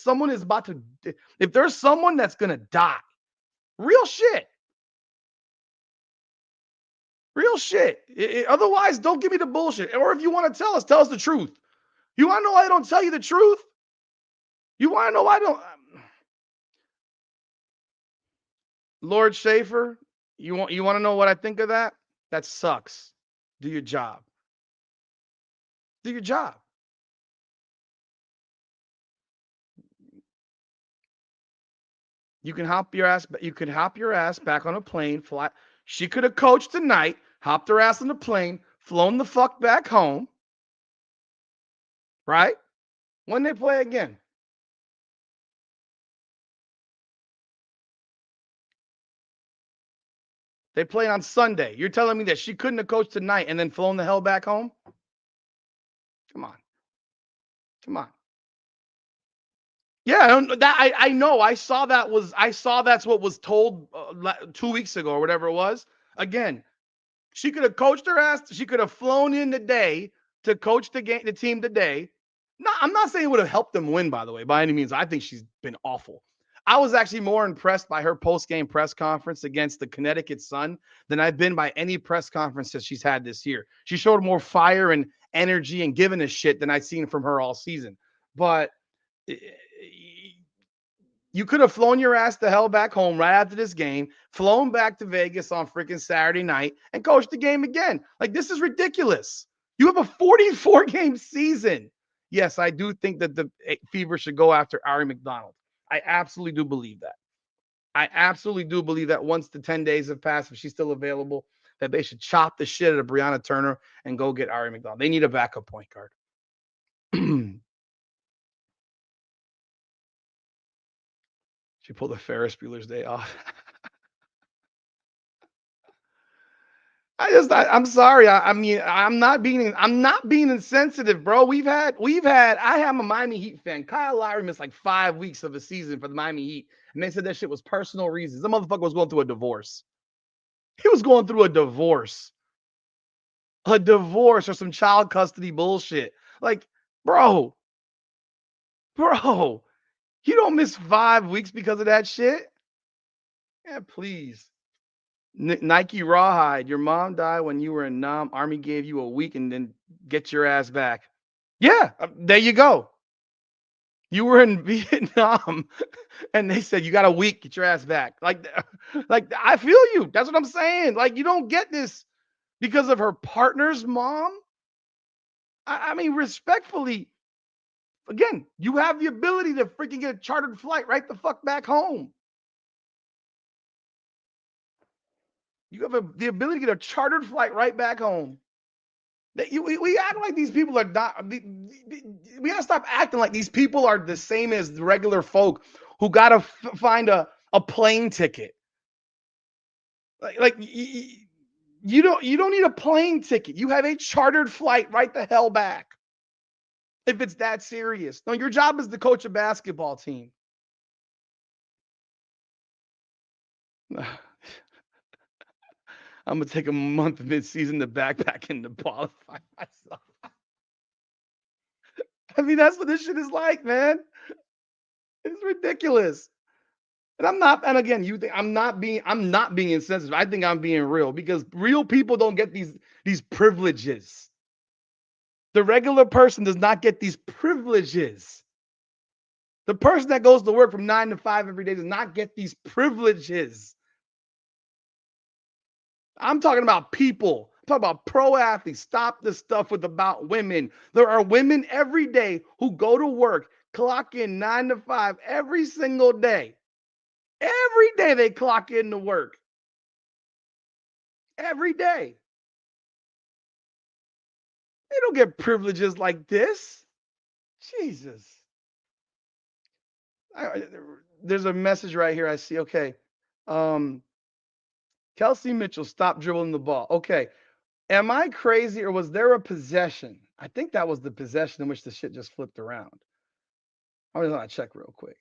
there's someone that's going to die. Real shit. Otherwise, don't give me the bullshit. Or if you want to tell us the truth. You want to know why I don't tell you the truth? You want to know why I don't? Lord Schaefer, you want to know what I think of that? That sucks. Do your job. Do your job. You can hop your ass back on a plane, fly. She could have coached tonight, hopped her ass on the plane, flown the fuck back home. Right? When they play again. They play on Sunday. You're telling me that she couldn't have coached tonight and then flown the hell back home? Come on. Yeah, I know. I saw that's what was told 2 weeks ago or whatever it was. Again, she could have coached her ass. She could have flown in today to coach the team today. No, I'm not saying it would have helped them win, by the way, by any means. I think she's been awful. I was actually more impressed by her post-game press conference against the Connecticut Sun than I've been by any press conference that she's had this year. She showed more fire and energy and giving a shit than I've seen from her all season. But you could have flown your ass the hell back home right after this game, flown back to Vegas on freaking Saturday night, and coached the game again. Like, this is ridiculous. You have a 44-game season. Yes, I do think that the Fever should go after Ari McDonald. I absolutely do believe that. I absolutely do believe that once the 10 days have passed, if she's still available, that they should chop the shit out of Brianna Turner and go get Ari McDonald. They need a backup point guard. She pulled a Ferris Bueller's Day off. I'm sorry. I mean, I'm not being insensitive, bro. I am a Miami Heat fan. Kyle Lowry missed like 5 weeks of a season for the Miami Heat, and they said that shit was personal reasons. The motherfucker was going through a divorce. He was going through a divorce or some child custody bullshit. Like, bro, you don't miss 5 weeks because of that shit. Yeah, please. Nike Rawhide, your mom died when you were in Nam. Army gave you a week and then get your ass back. Yeah, there you go. You were in Vietnam and they said you got a week, get your ass back. Like I feel you. That's what I'm saying. Like you don't get this because of her partner's mom. I mean, respectfully, again, you have the ability to freaking get a chartered flight right the fuck back home. You have the ability to get a chartered flight right back home. We act like these people are not. We gotta stop acting like these people are the same as the regular folk who gotta find a plane ticket. Like you don't need a plane ticket. You have a chartered flight right the hell back. If it's that serious, no, your job is to coach a basketball team. I'm gonna take a month mid-season to backpack and to qualify myself. I mean, that's what this shit is like, man. It's ridiculous. And I'm not, and again, you think I'm not being insensitive. I think I'm being real because real people don't get these privileges. The regular person does not get these privileges. The person that goes to work from 9 to 5 every day does not get these privileges. I'm talking about people. I'm talking about pro athletes. Stop this stuff with about women. There are women every day who go to work, clock in 9 to 5 every single day. Every day they clock in to work. Every day. They don't get privileges like this. Jesus. There's a message right here I see. Okay. Kelsey Mitchell, stop dribbling the ball. Okay. Am I crazy or was there a possession? I think that was the possession in which the shit just flipped around. I was going to check real quick.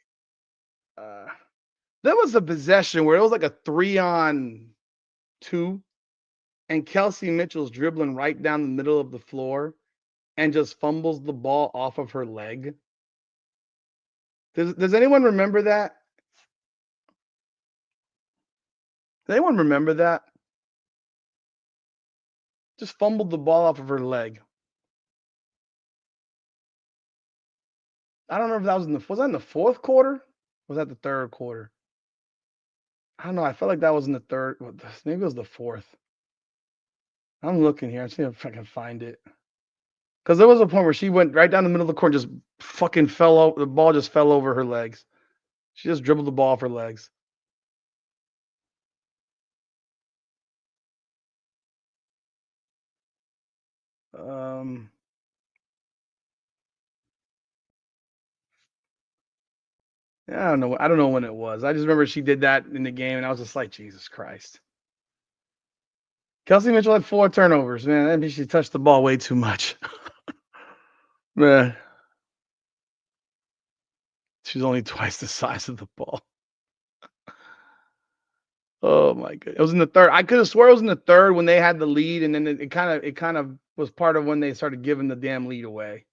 There was a possession where it was like a 3-on-2, and Kelsey Mitchell's dribbling right down the middle of the floor and just fumbles the ball off of her leg. Does anyone remember that? Does anyone remember that? Just fumbled the ball off of her leg. I don't remember if that was that in the fourth quarter? Or was that the third quarter? I don't know. I felt like that was in the third. Maybe it was the fourth. I'm looking here. I'm seeing if I can find it. Because there was a point where she went right down the middle of the court, just fucking fell over. The ball just fell over her legs. She just dribbled the ball off her legs. I don't know. I don't know when it was. I just remember she did that in the game, and I was just like, Jesus Christ. Kelsey Mitchell had 4 turnovers. Man, that means she touched the ball way too much. Man, she's only twice the size of the ball. Oh my god, it was in the third. I could have swore it was in the third when they had the lead, and then it kind of was part of when they started giving the damn lead away.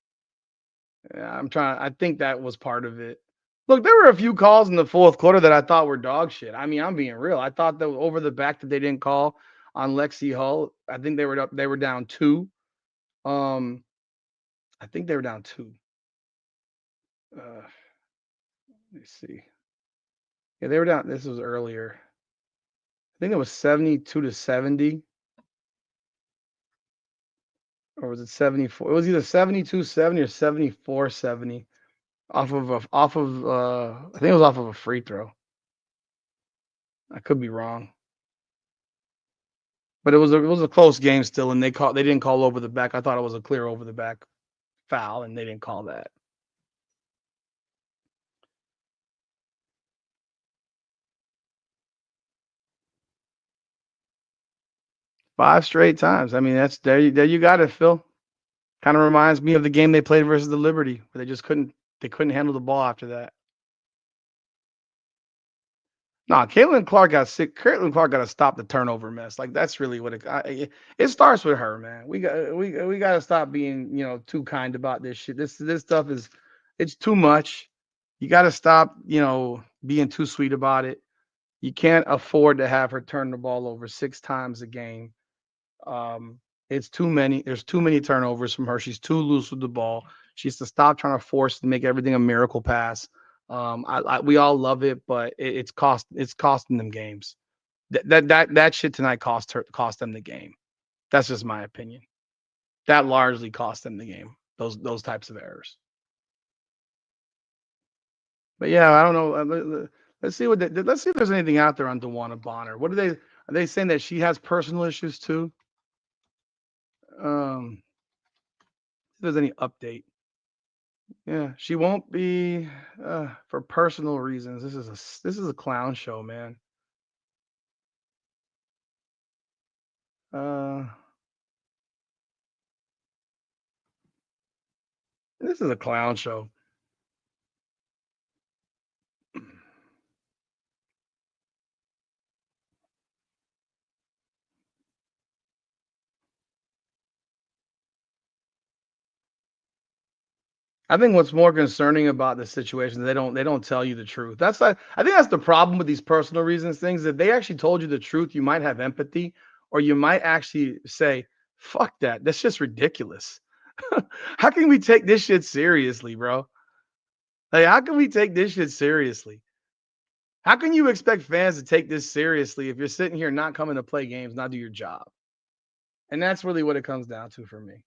Yeah, I think that was part of it. Look, there were a few calls in the fourth quarter that I thought were dog shit. I mean, I'm being real. I thought that over the back that they didn't call on Lexi Hull. I think they were down 2. I think they were down 2. Let me see. Yeah, they were down. This was earlier. I think it was 72-70. Or was it 74? It was either 72-70 or 74-70 I think it was off of a free throw. I could be wrong. But it was a close game still, and they didn't call over the back. I thought it was a clear over the back foul, and they didn't call that. Five straight times. I mean, that's there you got it, Phil. Kind of reminds me of the game they played versus the Liberty, where they couldn't handle the ball after that. No, Caitlin Clark got sick. Caitlin Clark got to stop the turnover mess. Like that's really what it starts with her, man. We got to stop being too kind about this shit. This stuff it's too much. You got to stop being too sweet about it. You can't afford to have her turn the ball over 6 times a game. It's too many. There's too many turnovers from her. She's too loose with the ball. She has to stop trying to force to make everything a miracle pass. We all love it, but it's costing them games. That shit tonight cost them the game. That's just my opinion. That largely cost them the game. Those types of errors. But yeah, I don't know. Let's see let's see if there's anything out there on DeWanna Bonner. What are they saying that she has personal issues too? If there's any update. Yeah, she won't be for personal reasons. This is a clown show, man. Uh, this is a clown show. I think what's more concerning about the situation is they don't tell you the truth. I think that's the problem with these personal reasons things. If they actually told you the truth, you might have empathy, or you might actually say, "Fuck that. That's just ridiculous." How can we take this shit seriously, bro? Like, how can we take this shit seriously? How can you expect fans to take this seriously if you're sitting here not coming to play games, not do your job? And that's really what it comes down to for me.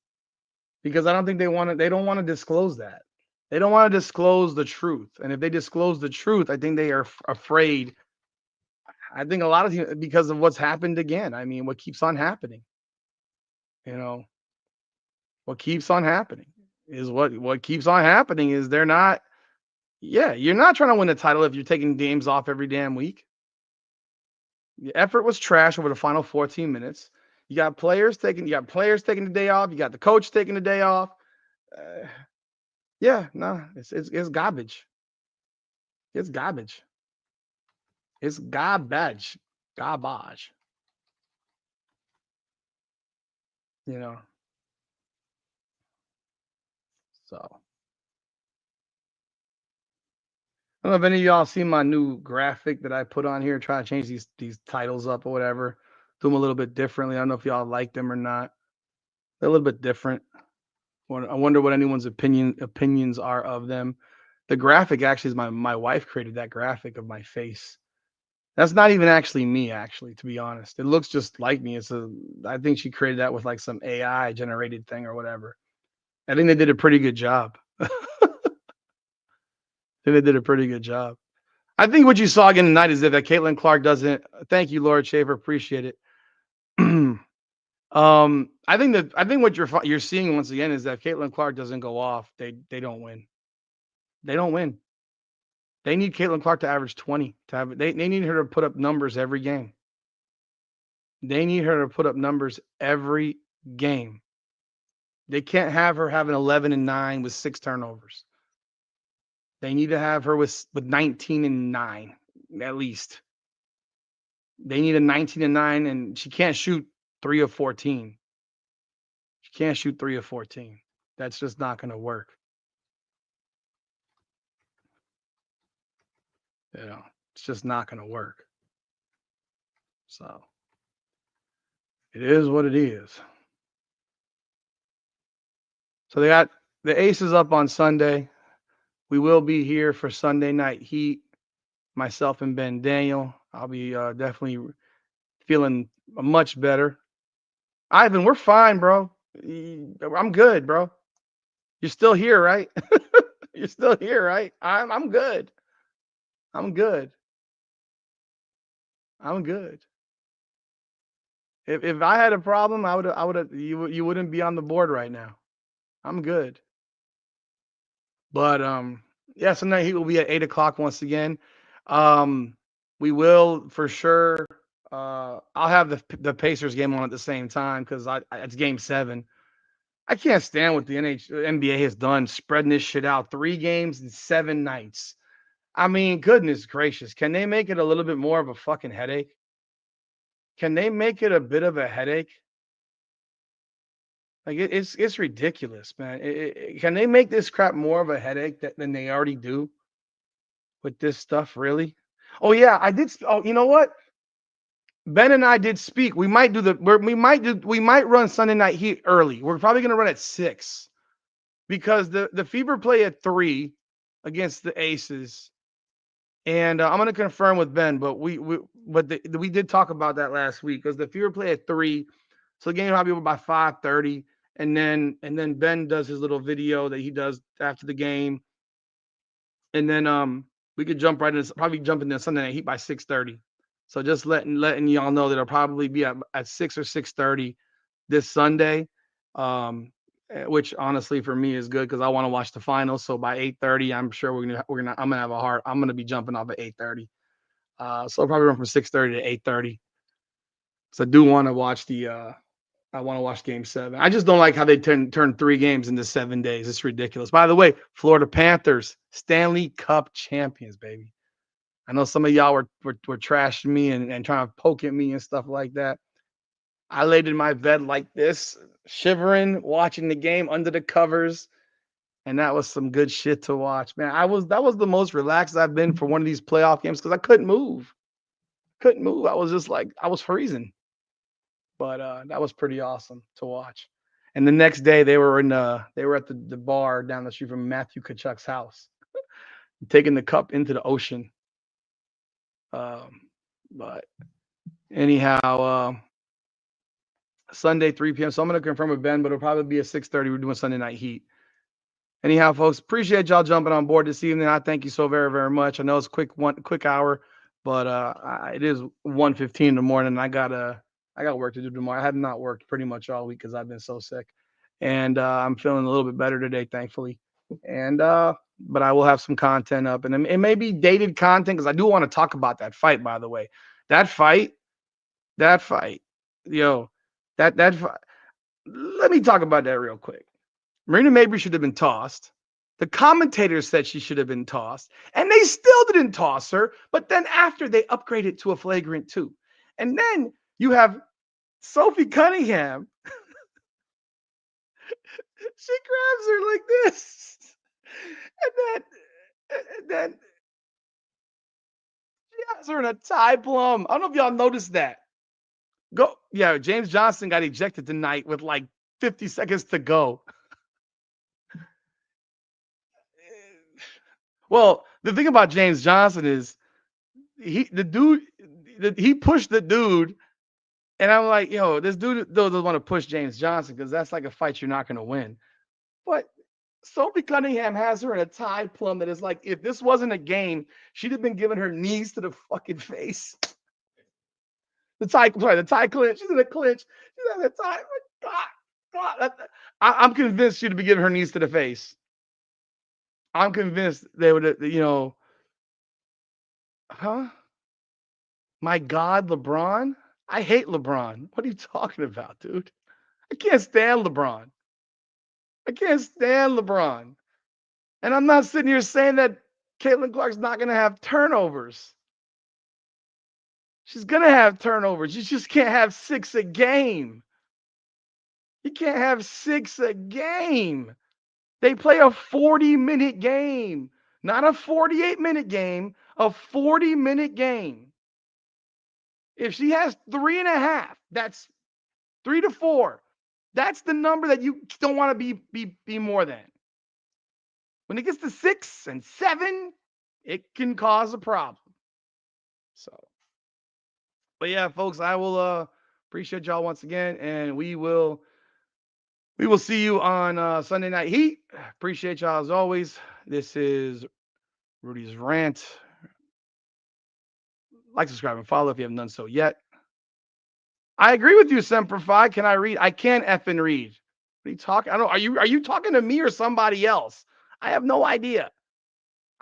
Because I don't think they don't want to disclose that. They don't want to disclose the truth. And if they disclose the truth, I think they are afraid. I think a lot of people, because of what's happened again. I mean, what keeps on happening, you know, what keeps on happening is what keeps on happening is they're not, yeah, you're not trying to win a title if you're taking games off every damn week. The effort was trash over the final 14 minutes. You got players taking the day off. You got the coach taking the day off. Uh, yeah, no, it's garbage. It's garbage. It's garbage. Garbage. You know. So I don't know if any of y'all seen my new graphic that I put on here. Try to change these titles up or whatever. Do them a little bit differently. I don't know if y'all like them or not. They're a little bit different. I wonder what anyone's opinions are of them. The graphic actually is my wife created that graphic of my face. That's not even actually me, actually, to be honest. It looks just like me. I think she created that with like some AI generated thing or whatever. I think they did a pretty good job. I think they did a pretty good job. I think what you saw again tonight is that Caitlin Clark doesn't. Thank you, Lord Shaver. Appreciate it. I think what you're seeing once again is that Caitlin Clark doesn't go off. They don't win. They don't win. They need Caitlin Clark to average 20 to have. They need her to put up numbers every game. They need her to put up numbers every game. They can't have her having 11 and 9 with 6 turnovers. They need to have her with 19 and 9 at least. They need a 19 and 9, and she can't shoot 3 of 14. She can't shoot 3 of 14. That's just not going to work. It's just not going to work. So it is what it is. So they got the Aces up on Sunday. We will be here for Sunday Night Heat. Myself and Ben Daniel. I'll be definitely feeling much better. Ivan, we're fine, bro. I'm good, bro. You're still here, right? You're still here, right? I'm good. I'm good. I'm good. If I had a problem, I would you wouldn't be on the board right now. I'm good. But yeah, Sunday Heat will be at 8 o'clock once again. We will for sure. I'll have the Pacers game on at the same time because it's Game 7. I can't stand what the NBA has done, spreading this shit out 3 games in 7 nights. I mean, goodness gracious, can they make it a little bit more of a fucking headache? Can they make it a bit of a headache? Like it's ridiculous, man. Can they make this crap more of a headache than they already do with this stuff? Really? Oh yeah, I did. Oh, you know what? Ben and I did speak. We might run Sunday Night Heat early. We're probably gonna run at 6. because the Fever play at 3 against the Aces. And I'm gonna confirm with Ben, but we did talk about that last week because the Fever play at 3, so the game will probably be over by 5:30, and then Ben does his little video that he does after the game, and then we could jump right in, probably jump into Sunday Night Heat by 6:30. So just letting y'all know that it'll probably be at 6 or 6:30 this Sunday, which honestly for me is good because I want to watch the finals. So by 8:30, I'm sure I'm gonna have a heart. I'm gonna be jumping off at 8:30. So I'll probably run from 6:30 to 8:30. So I do want to watch I want to watch Game 7. I just don't like how they turn 3 games into 7 days. It's ridiculous. By the way, Florida Panthers Stanley Cup champions, baby. I know some of y'all were trashing me and trying to poke at me and stuff like that. I laid in my bed like this, shivering, watching the game under the covers, and that was some good shit to watch, man. That was the most relaxed I've been for one of these playoff games because I couldn't move. Couldn't move. I was just like I was freezing. But that was pretty awesome to watch. And the next day they were at the bar down the street from Matthew Kachuk's house, taking the cup into the ocean. But anyhow, Sunday 3 p.m. So I'm gonna confirm with Ben, but it'll probably be at 6:30. We're doing Sunday Night Heat. Anyhow, folks, appreciate y'all jumping on board this evening. I thank you so very, very much. I know it's quick hour, but it is 1:15 in the morning. And I got work to do tomorrow. I have not worked pretty much all week because I've been so sick, and I'm feeling a little bit better today, thankfully. And but I will have some content up, and it may be dated content because I do want to talk about that fight. By the way, that fight, yo, that fight. Let me talk about that real quick. Marina Mabry should have been tossed. The commentators said she should have been tossed, and they still didn't toss her. But then after they upgraded to a flagrant 2, and then you have Sophie Cunningham. She grabs her like this, and then she has her in a tie plum. I don't know if y'all noticed that. Yeah, James Johnson got ejected tonight with like 50 seconds to go. Well, the thing about James Johnson is he pushed the dude, and I'm like, yo, this dude doesn't want to push James Johnson because that's like a fight you're not going to win. But Sophie Cunningham has her in a tie plum that is like, if this wasn't a game, she'd have been giving her knees to the fucking face. The tie clinch. She's in a clinch. She's in a tie. God. I'm convinced she'd be giving her knees to the face. I'm convinced they would, huh? My God, LeBron? I hate LeBron. What are you talking about, dude? I can't stand LeBron. And I'm not sitting here saying that Caitlin Clark's not going to have turnovers. She's going to have turnovers. You just can't have 6 a game. You can't have 6 a game. They play a 40-minute game, not a 48-minute game, a 40-minute game. If she has 3.5, that's 3 to 4. That's the number that you don't want to be more than. When it gets to 6 and 7, it can cause a problem. So, but yeah, folks, I will appreciate y'all once again, and we will see you on Sunday Night Heat. Appreciate y'all as always. This is Rudy's Rant. Like, subscribe, and follow if you haven't done so yet. I agree with you, Semper Fi. Can I read? I can't effing read. What are you talking? I don't. Are you talking to me or somebody else? I have no idea.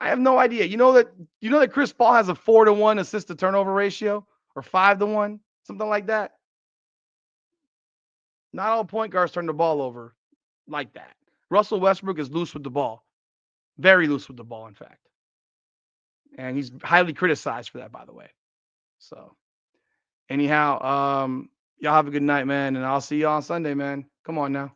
You know that Chris Paul has a 4-to-1 assist to turnover ratio or 5-to-1, something like that. Not all point guards turn the ball over like that. Russell Westbrook is loose with the ball, very loose with the ball, in fact, and he's highly criticized for that, by the way. So, anyhow, y'all have a good night, man, and I'll see you on Sunday, man. Come on now.